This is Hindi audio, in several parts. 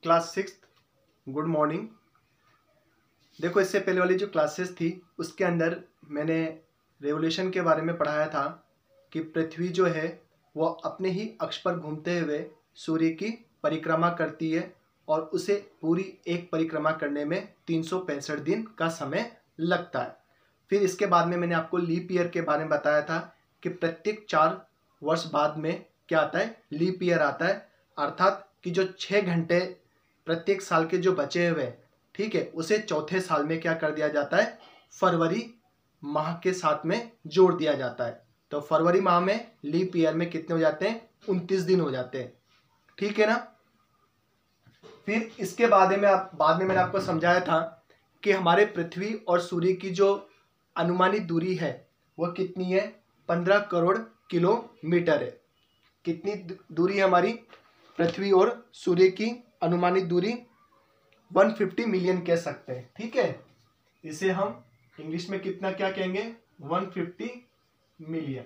Class 6 good morning. देखो, इससे पहले वाली जो क्लासेस थी उसके अंदर मैंने रेवोल्यूशन के बारे में पढ़ाया था कि पृथ्वी जो है वो अपने ही अक्ष पर घूमते हुए सूर्य की परिक्रमा करती है और उसे पूरी एक परिक्रमा करने में 365 दिन का समय लगता है। फिर इसके बाद में मैंने आपको लीप ईयर के बारे में बताया था कि प्रत्येक 4 वर्ष बाद में क्या आता है, लीप ईयर आता है। अर्थात कि जो 6 घंटे प्रत्येक साल के जो बचे हुए, ठीक है, उसे चौथे साल में क्या कर दिया जाता है, फरवरी माह के साथ में जोड़ दिया जाता है। तो फरवरी माह में लीप ईयर में कितने हो जाते हैं, 29 दिन हो जाते हैं, ठीक है ना। फिर इसके बाद में मैंने आपको समझाया था कि हमारे पृथ्वी और सूर्य की जो अनुमानित दूरी है वो कितनी है, 15 करोड़ किलोमीटर है। कितनी दूरी है हमारी पृथ्वी और सूर्य की अनुमानित दूरी, 150 मिलियन कह सकते हैं, ठीक है। इसे हम इंग्लिश में कितना क्या कहेंगे, 150 मिलियन,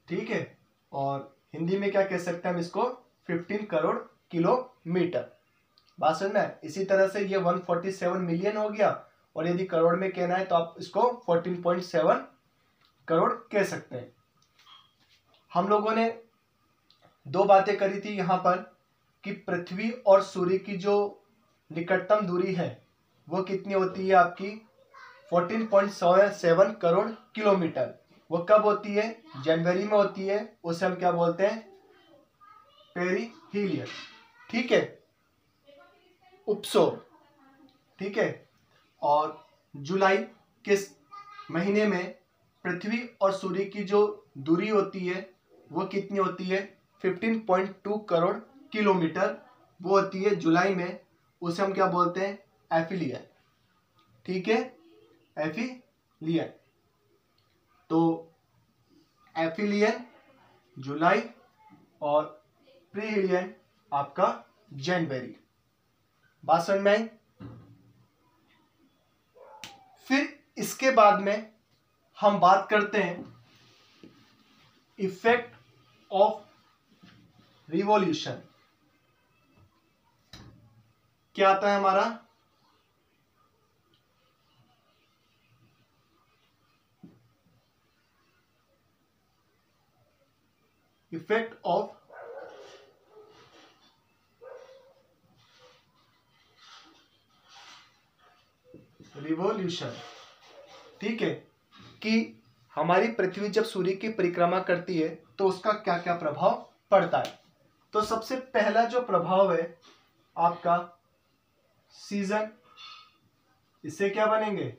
ठीक है। और हिंदी में क्या कह सकते हैं हम इसको, 15 करोड़ किलोमीटर। बात समझ में। इसी तरह से ये 147 मिलियन हो गया, और यदि करोड़ में कहना है तो आप इसको 14.7 करोड़ कह सकते हैं। हम लोगों ने 2 बातें करी थी यहाँ पर कि पृथ्वी और सूर्य की जो निकटतम दूरी है वो कितनी होती है आपकी, 14.7 करोड़ किलोमीटर। वो कब होती है, जनवरी में होती है। उसे हम क्या बोलते हैं, पेरिहीलियन, ठीक है, उपसोर, ठीक है। और जुलाई के महीने में पृथ्वी और सूर्य की जो दूरी होती है वो कितनी होती है, 15.2 करोड़ किलोमीटर वो होती है जुलाई में। उसे हम क्या बोलते हैं, एफिलियन, ठीक है, एफिलियन। तो एफिलियन जुलाई और प्रीहिलियन आपका जनवरी। बात समझ में आई। फिर इसके बाद में हम बात करते हैं इफेक्ट ऑफ रिवॉल्यूशन। क्या आता है हमारा, इफेक्ट ऑफ रिवॉल्यूशन, ठीक है, कि हमारी पृथ्वी जब सूर्य की परिक्रमा करती है तो उसका क्या क्या प्रभाव पड़ता है। तो सबसे पहला जो प्रभाव है आपका सीजन, इससे क्या बनेंगे,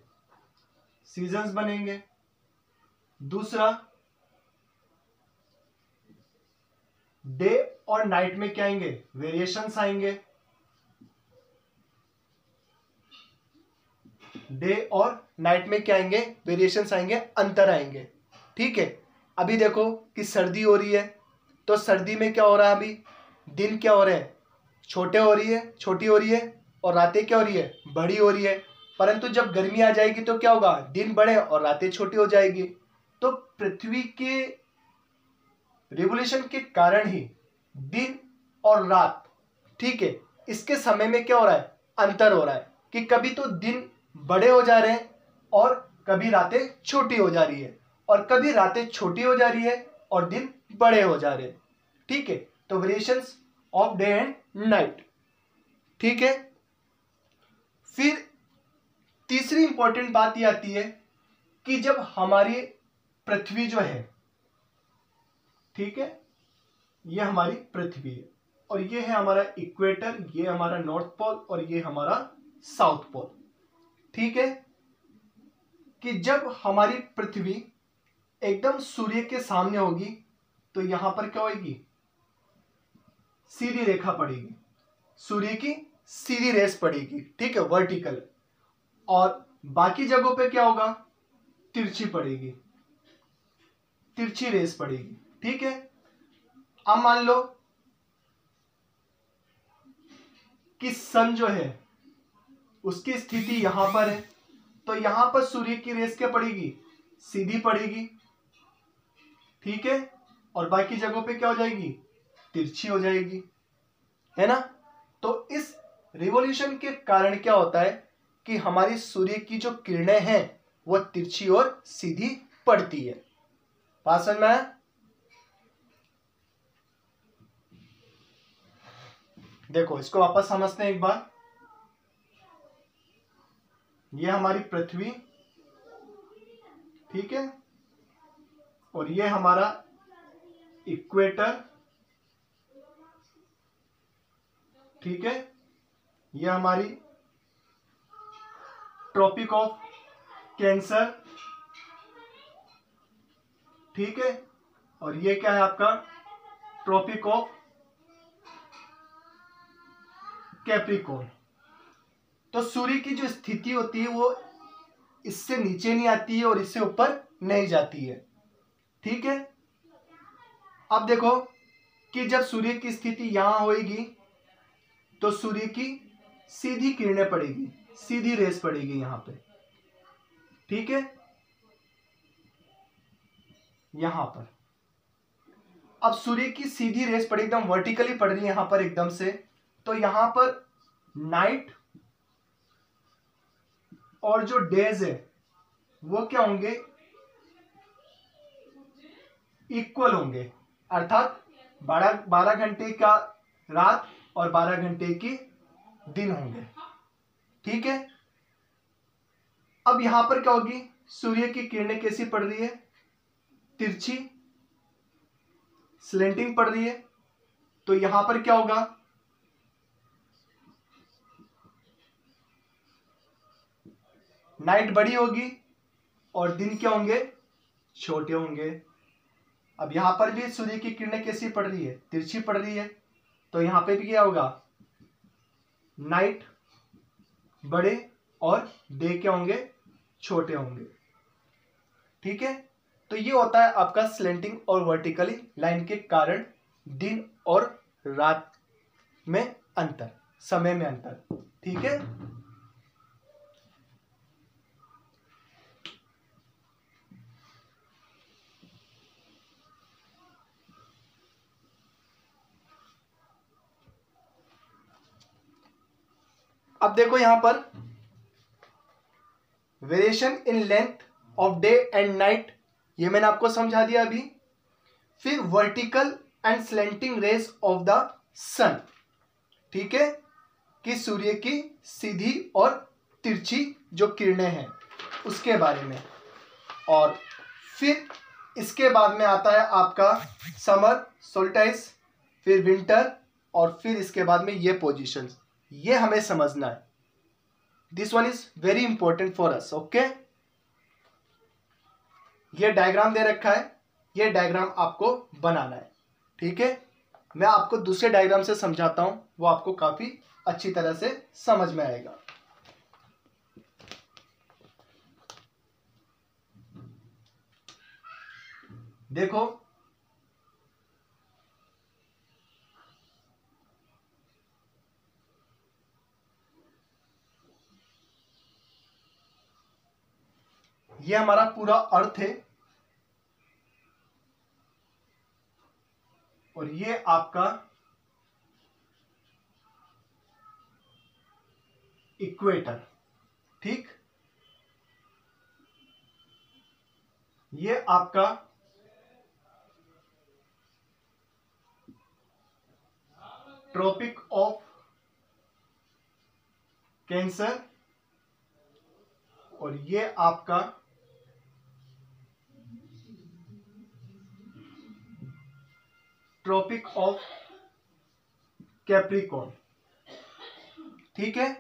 सीजन्स बनेंगे। दूसरा, डे और नाइट में क्या आएंगे, वेरिएशंस आएंगे। डे और नाइट में क्या आएंगे, वेरिएशंस आएंगे, अंतर आएंगे, ठीक है। अभी देखो कि सर्दी हो रही है, तो सर्दी में क्या हो रहा है, अभी दिन क्या हो रहे हैं, छोटी हो रही है, और रातें क्या हो रही है, बड़ी हो रही है। परंतु जब गर्मी आ जाएगी तो क्या होगा, दिन बड़े और रातें छोटी हो जाएगी। तो पृथ्वी के रिवोल्यूशन के कारण ही दिन और रात, ठीक है, इसके समय में क्या हो रहा है, अंतर हो रहा है कि कभी तो दिन बड़े हो जा रहे हैं और कभी रातें छोटी हो जा रही है, और कभी रातें छोटी हो जा रही है और दिन बड़े हो जा रहे हैं, ठीक है। तो variations of day and night, ठीक है। फिर तीसरी इंपॉर्टेंट बात यह आती है कि जब हमारी पृथ्वी जो है, ठीक है, ये हमारी पृथ्वी है और ये है हमारा इक्वेटर, ये हमारा नॉर्थ पोल और ये हमारा साउथ पोल, ठीक है। कि जब हमारी पृथ्वी एकदम सूर्य के सामने होगी तो यहां पर क्या होगी, सीधी रेखा पड़ेगी, सूर्य की सीधी रेस पड़ेगी, ठीक है, वर्टिकल। और बाकी जगहों पे क्या होगा, तिरछी पड़ेगी, तिरछी रेस पड़ेगी, ठीक है। अब मान लो कि सन जो है उसकी स्थिति यहां पर है, तो यहां पर सूर्य की रेस क्या पड़ेगी, सीधी पड़ेगी, ठीक है। और बाकी जगहों पे क्या हो जाएगी, तिरछी हो जाएगी, है ना। तो इस रिवॉल्यूशन के कारण क्या होता है कि हमारी सूर्य की जो किरणें हैं वो तिरछी और सीधी पड़ती है। बात समझ में आया? देखो इसको वापस समझते हैं एक बार। ये हमारी पृथ्वी, ठीक है, और ये हमारा इक्वेटर, ठीक है, ये हमारी ट्रॉपिक ऑफ कैंसर, ठीक है, और ये क्या है आपका ट्रॉपिक ऑफ कैप्रिकॉर्न। तो सूर्य की जो स्थिति होती है वो इससे नीचे नहीं आती है और इससे ऊपर नहीं जाती है, ठीक है। अब देखो कि जब सूर्य की स्थिति यहां होगी तो सूर्य की सीधी किरणें पड़ेगी, सीधी रेस पड़ेगी यहां पे, ठीक है, यहां पर। अब सूर्य की सीधी रेस पड़ी, एकदम वर्टिकली पड़ रही है यहां पर एकदम से, तो यहां पर नाइट और जो डेज है वो क्या होंगे, इक्वल होंगे, अर्थात 12 घंटे का रात और 12 घंटे की दिन होंगे, ठीक है। अब यहां पर क्या होगी, सूर्य की किरणें कैसी पड़ रही है, तिरछी स्लेंटिंग पड़ रही है, तो यहां पर क्या होगा, नाइट बड़ी होगी और दिन क्या होंगे, छोटे होंगे। अब यहां पर भी सूर्य की किरणें कैसी पड़ रही है, तिरछी पड़ रही है, तो यहां पे भी क्या होगा, नाइट बड़े और डे क्या होंगे, छोटे होंगे, ठीक है। तो ये होता है आपका स्लेंटिंग और वर्टिकली लाइन के कारण दिन और रात में अंतर, समय में अंतर, ठीक है। अब देखो यहां पर variation in length of day and night, ये मैंने आपको समझा दिया अभी। फिर vertical and slanting rays of the sun, ठीक है, कि सूर्य की सीधी और तिरछी जो किरणें हैं उसके बारे में। और फिर इसके बाद में आता है आपका समर सोल्स्टिस, फिर विंटर, और फिर इसके बाद में ये पोजीशंस, ये हमें समझना है। This one is very important for us, okay. ये डायग्राम दे रखा है, ये डायग्राम आपको बनाना है, ठीक है। मैं आपको दूसरे डायग्राम से समझाता हूं, वो आपको काफी अच्छी तरह से समझ में आएगा। देखो ये हमारा पूरा अर्थ है और ये आपका इक्वेटर, ठीक, ये आपका ट्रॉपिक ऑफ कैंसर, और ये आपका ट्रॉपिक ऑफ कैप्रिकॉर्न, ठीक है।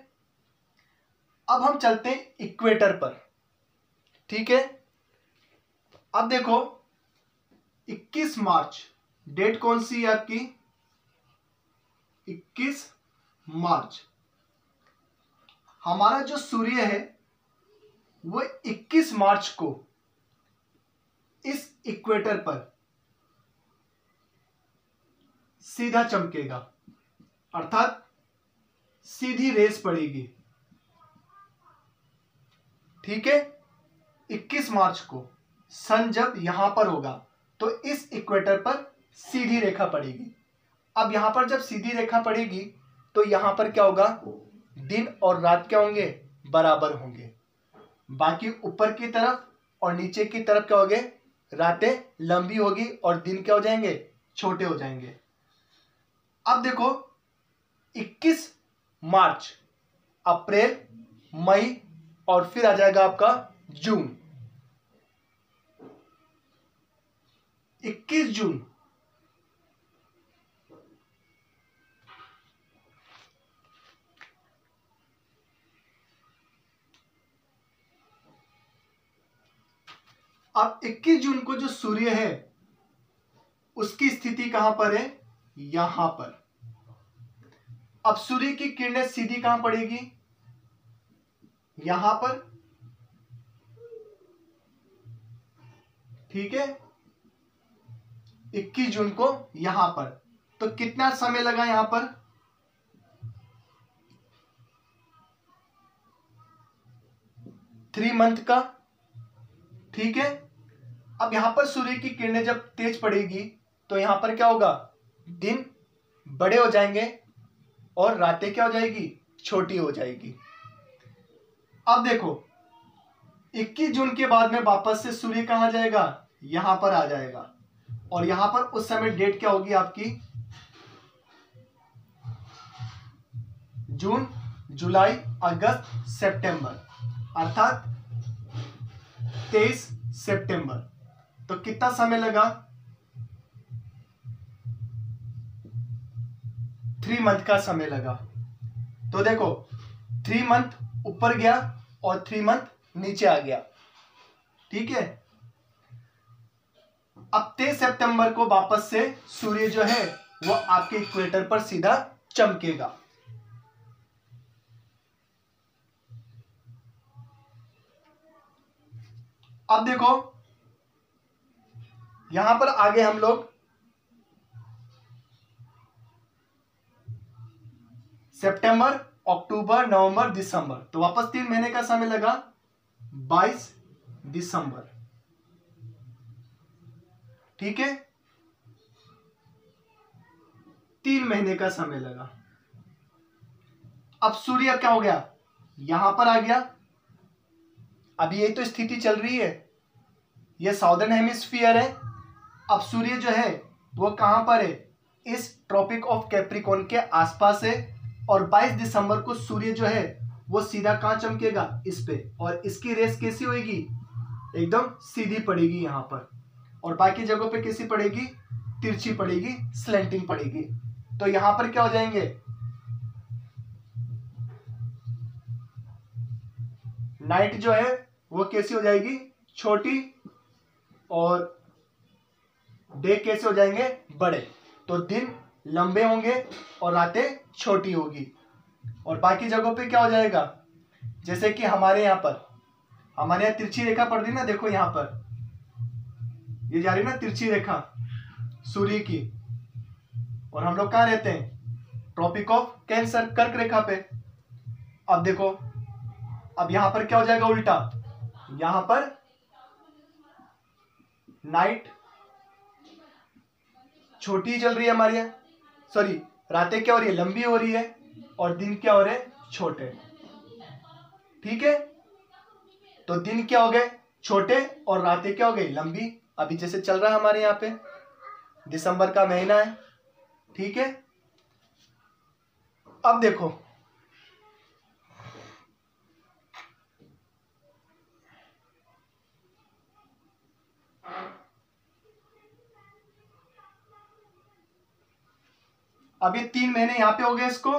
अब हम चलते हैं इक्वेटर पर, ठीक है। अब देखो 21 मार्च डेट कौन सी है आपकी, 21 मार्च हमारा जो सूर्य है वो 21 मार्च को इस इक्वेटर पर सीधा चमकेगा, अर्थात सीधी रेस पड़ेगी, ठीक है। 21 मार्च को सन जब यहां पर होगा तो इस इक्वेटर पर सीधी रेखा पड़ेगी। अब यहां पर जब सीधी रेखा पड़ेगी तो यहां पर क्या होगा, दिन और रात क्या होंगे, बराबर होंगे। बाकी ऊपर की तरफ और नीचे की तरफ क्या होंगे, रातें लंबी होगी और दिन क्या हो जाएंगे, छोटे हो जाएंगे। अब देखो 21 मार्च, अप्रैल, मई और फिर आ जाएगा आपका जून। 21 जून अब 21 जून को जो सूर्य है उसकी स्थिति कहां पर है, यहां पर। अब सूर्य की किरणें सीधी कहां पड़ेगी, यहां पर, ठीक है। 21 जून को यहां पर, तो कितना समय लगा यहां पर, 3 मंथ का, ठीक है। अब यहां पर सूर्य की किरणें जब तेज पड़ेगी तो यहां पर क्या होगा, दिन बड़े हो जाएंगे और रातें क्या हो जाएगी, छोटी हो जाएगी। अब देखो 21 जून के बाद में वापस से सूर्य कहां जाएगा, यहां पर आ जाएगा। और यहां पर उस समय डेट क्या होगी आपकी, जून, जुलाई, अगस्त, सितंबर, अर्थात 23 सितंबर। तो कितना समय लगा, 3 मंथ का समय लगा। तो देखो 3 मंथ ऊपर गया और 3 मंथ नीचे आ गया, ठीक है। अब 23 सितंबर को वापस से सूर्य जो है वो आपके इक्वेटर पर सीधा चमकेगा। अब देखो यहां पर आगे हम लोग सितंबर, अक्टूबर, नवंबर, दिसंबर, तो वापस 3 महीने का समय लगा, 22 दिसंबर, ठीक है। 3 महीने का समय लगा। अब सूर्य क्या हो गया, यहां पर आ गया। अभी ये तो स्थिति चल रही है, ये साउदर्न हेमिस्फीयर है। अब सूर्य जो है वो कहां पर है, इस ट्रॉपिक ऑफ कैप्रिकॉर्न के आसपास है। और 22 दिसंबर को सूर्य जो है वो सीधा कहां चमकेगा, इस पे। और इसकी रेस कैसी होगी, एकदम सीधी पड़ेगी यहां पर। और बाकी जगहों पे कैसी पड़ेगी, तिरछी पड़ेगी, स्लैंटिंग पड़ेगी। तो यहां पर क्या हो जाएंगे, नाइट जो है वो कैसी हो जाएगी, छोटी, और डे कैसे हो जाएंगे, बड़े। तो दिन लंबे होंगे और रातें छोटी होगी। और बाकी जगहों पे क्या हो जाएगा, जैसे कि हमारे यहाँ तिरछी रेखा पड़ रही ना, देखो यहाँ पर ये जा रही ना तिरछी रेखा सूर्य की। और हम लोग कहाँ रहते हैं, ट्रॉपिक ऑफ कैंसर, कर्क रेखा पे। अब देखो अब यहां पर क्या हो जाएगा, उल्टा। यहां पर नाइट छोटी चल रही है हमारे यहाँ, सॉरी, रातें क्या हो रही है, लंबी हो रही है, और दिन क्या हो रहे हैं, छोटे, ठीक है। तो दिन क्या हो गए, छोटे, और रातें क्या हो गई, लंबी। अभी जैसे चल रहा है हमारे यहाँ पे, दिसंबर का महीना है, ठीक है। अब देखो अब ये 3 महीने यहां पे हो गए इसको।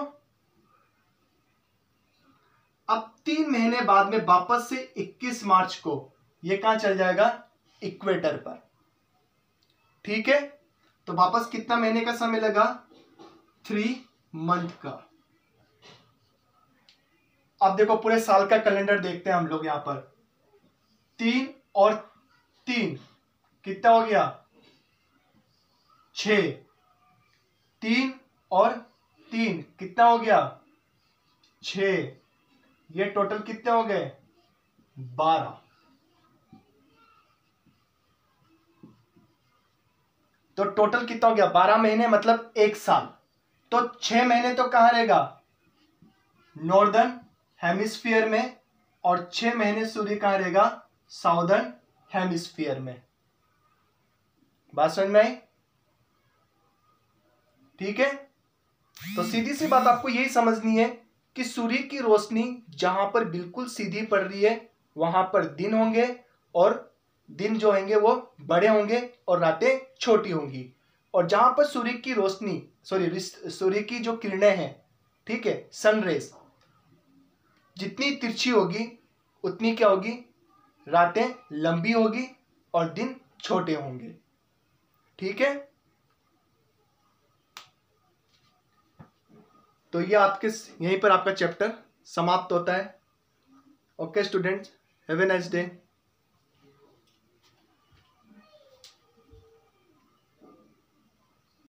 अब 3 महीने बाद में वापस से 21 मार्च को ये कहां चल जाएगा, इक्वेटर पर, ठीक है। तो वापस कितना महीने का समय लगा, 3 मंथ का। अब देखो पूरे साल का कैलेंडर देखते हैं हम लोग यहां पर, 3 और 3 कितना हो गया, 6, 3 और 3 कितना हो गया, 6, ये टोटल कितने हो गए, 12। तो टोटल कितना हो गया, 12 महीने, मतलब 1 साल। तो 6 महीने तो कहाँ रहेगा, नॉर्दर्न हेमिस्फीयर में, और 6 महीने सूर्य कहाँ रहेगा, साउदर्न हेमिस्फीयर में। बात समझ में आई? ठीक है, तो सीधी सी बात आपको यही समझनी है कि सूर्य की रोशनी जहां पर बिल्कुल सीधी पड़ रही है वहां पर दिन होंगे, और दिन जो होंगे वो बड़े होंगे और रातें छोटी होंगी। और जहां पर सूर्य की रोशनी सूर्य की जो किरणें हैं, ठीक है, सनरेज जितनी तिरछी होगी उतनी क्या होगी, रातें लंबी होगी और दिन छोटे होंगे। ठीक है, तो ये आपके यहीं पर आपका चैप्टर समाप्त होता है। Okay students, have a nice day.